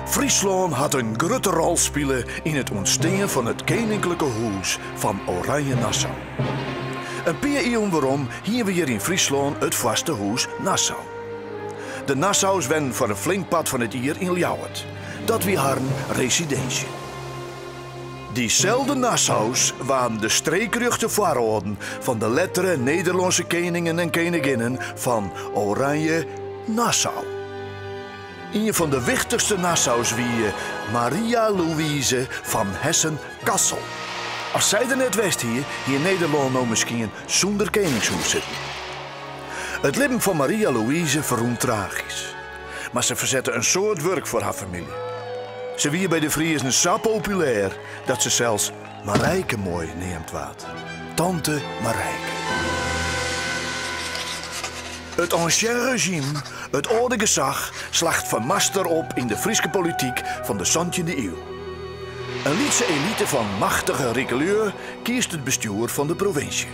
Friesland had een grote rol spelen in het ontstaan van het koninklijke huis van Oranje-Nassau. Een paar eeuwen waarom hier we hier in Friesland het vaste huis Nassau. De Nassau's werden voor een flink pad van het hier in Ljouwert. Dat wie haar residentie. Diezelfde Nassau's waren de streekruchte voorouden van de lettere Nederlandse koningen en koninginnen van Oranje-Nassau. Een van de wichtigste Nassau's wie Maria Louise van Hessen-Kassel. Als zij er net wist hier in Nederland nou misschien zonder koningshuis zitten. Het leven van Maria Louise verroemt tragisch. Maar ze verzette een soort werk voor haar familie. Ze wie bij de Friesen zo populair dat ze zelfs Marijke mooi neemt waard. Tante Marijke. Het ancien regime, het oude gezag, slacht van master op in de Friese politiek van de 17e eeuw. Een lietse elite van machtige Richelieu kiest het bestuur van de provincie.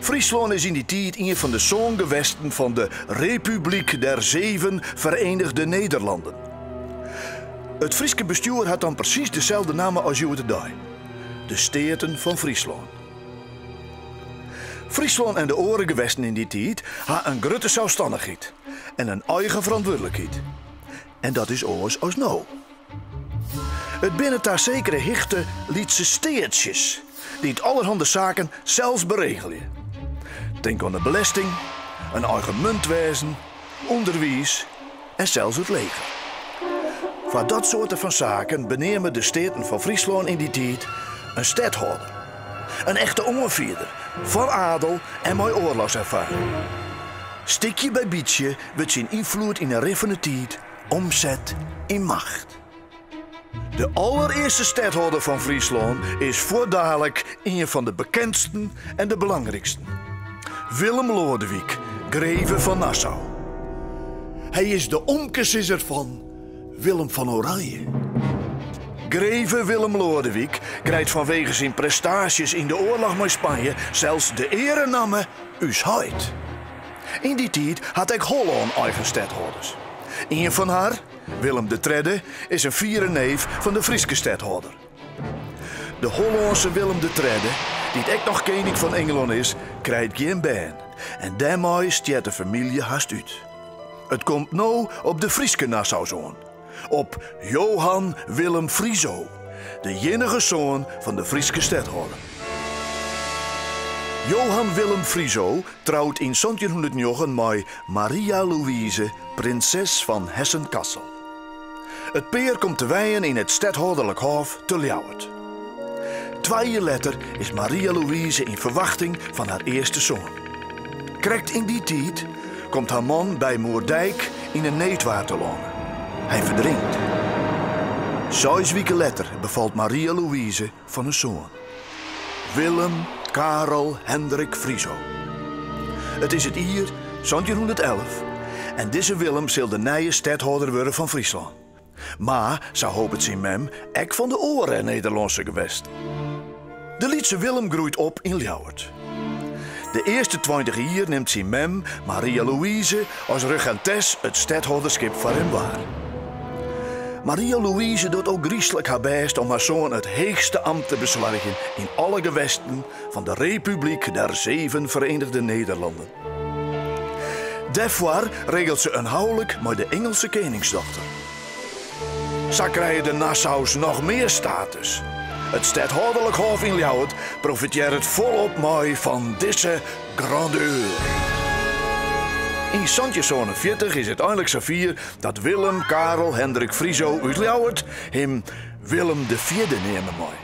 Friesland is in die tijd een van de zoongewesten van de Republiek der Zeven Verenigde Nederlanden. Het Friese bestuur had dan precies dezelfde naam als Joodendij. De Steerten van Friesland. Friesland en de orengewesten in die tijd hadden een grote zelfstandigheid en een eigen verantwoordelijkheid. En dat is oors als nou. Het binnen daar zekere hichte lietse steertjes die het allerhande zaken zelfs beregelen. Denk aan de belasting, een eigen muntwezen, onderwijs en zelfs het leger. Voor dat soort van zaken benemen de steden van Friesland in die tijd een stadhouder. Een echte ongeveerder, van adel en mooi oorlogservaring. Stikje bij bietje wordt zijn invloed in een riffende tijd omzet in macht. De allereerste stadhouder van Friesland is voordadelijk een van de bekendsten en de belangrijksten. Willem Lodewijk, greve van Nassau. Hij is de omkesisser van Willem van Oranje. Greve Willem Lodewijk krijgt vanwege zijn prestaties in de oorlog met Spanje zelfs de erenamen Usheid. In die tijd had ik Holland eigen stadhouders. Een van haar, Willem III, is een vierde neef van de Friese stadhouder. De Hollandse Willem III, die ook nog koning van Engeland is, krijgt geen baan. En daarmee stiert de familie haast uit. Het komt nou op de Frieske Nassau-zoon. Op Johan Willem Frieso, de enige zoon van de Friese stadhouder. Johan Willem Frieso trouwt in 1709 met Maria Louise, prinses van Hessen-Kassel. Het peer komt te wijen in het stadhouderlijk hof te Ljouwert. 2 jaar later is Maria Louise in verwachting van haar eerste zoon. Krekt in die tijd komt haar man bij Moerdijk in een neetwaterlonen. Hij verdrinkt. 6 weken later bevalt Maria Louise van een zoon. Willem Karel Hendrik Frieso. Het is het hier 1711 en deze Willem zal de nieuwe stadhouder worden van Friesland. Maar, zo hoopt het zijn mem, ek van de oren Nederlandse gewest. De lietse Willem groeit op in Ljouwert. De eerste 20 jaar neemt zijn mem, Maria Louise, als regentes het stadhouderschap voor hem waar. Maria Louise doet ook griezelig haar best om haar zoon het hoogste ambt te bezorgen in alle gewesten van de Republiek der Zeven Verenigde Nederlanden. Daarvoor regelt ze een huwelijk met de Engelse koningsdochter. Zo krijgen de Nassau's nog meer status. Het stadhouderlijk hof in Ljouwert profiteert het volop mooi van deze grandeur. In 1740 is het eindelijk zover dat Willem Karel Hendrik Frieso uit Ljouwert hem Willem IV nemen mooi.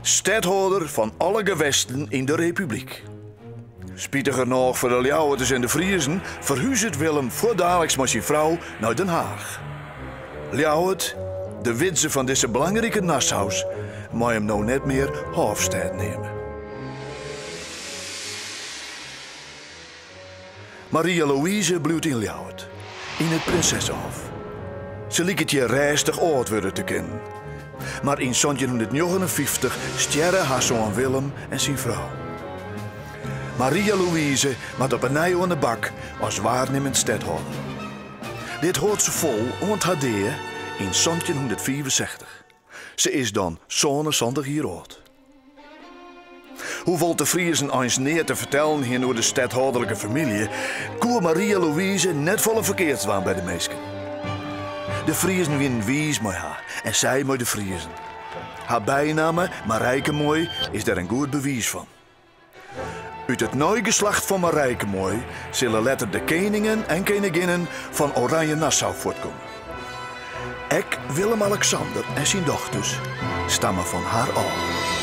Stadhouder van alle gewesten in de Republiek. Spietiger nog voor de Ljouwerters en de Friezen verhuist Willem voordadelijks met zijn vrouw naar Den Haag. Ljouwert, de witse van deze belangrijke Nassau's, mag hem nou net meer hoofdstad nemen. Maria Louise bloeit in Ljouwert, in het Prinsessenhof. Ze liet het je rijstig oud worden te kennen. Maar in 1759 sterren haar zoon Willem en zijn vrouw. Maria Louise maakt op een nij aan de bak als waarnemend stadhouder. Dit hoort ze vol, want haar deer in 1765. Ze is dan 27 jaar oud. Hoeveel de Friezen eens neer te vertellen hier door de stadhouderlijke familie, koer Maria Louise net volle verkeerd waren bij de meesten. De Friezen winnen wies met haar en zij met de Friezen. Haar bijnaam, Marijkemooi, is daar een goed bewijs van. Uit het nieuwe geslacht van Marijkemooi zullen later de koningen en koninginnen van Oranje-Nassau voortkomen. Ek Willem-Alexander en zijn dochters stammen van haar af.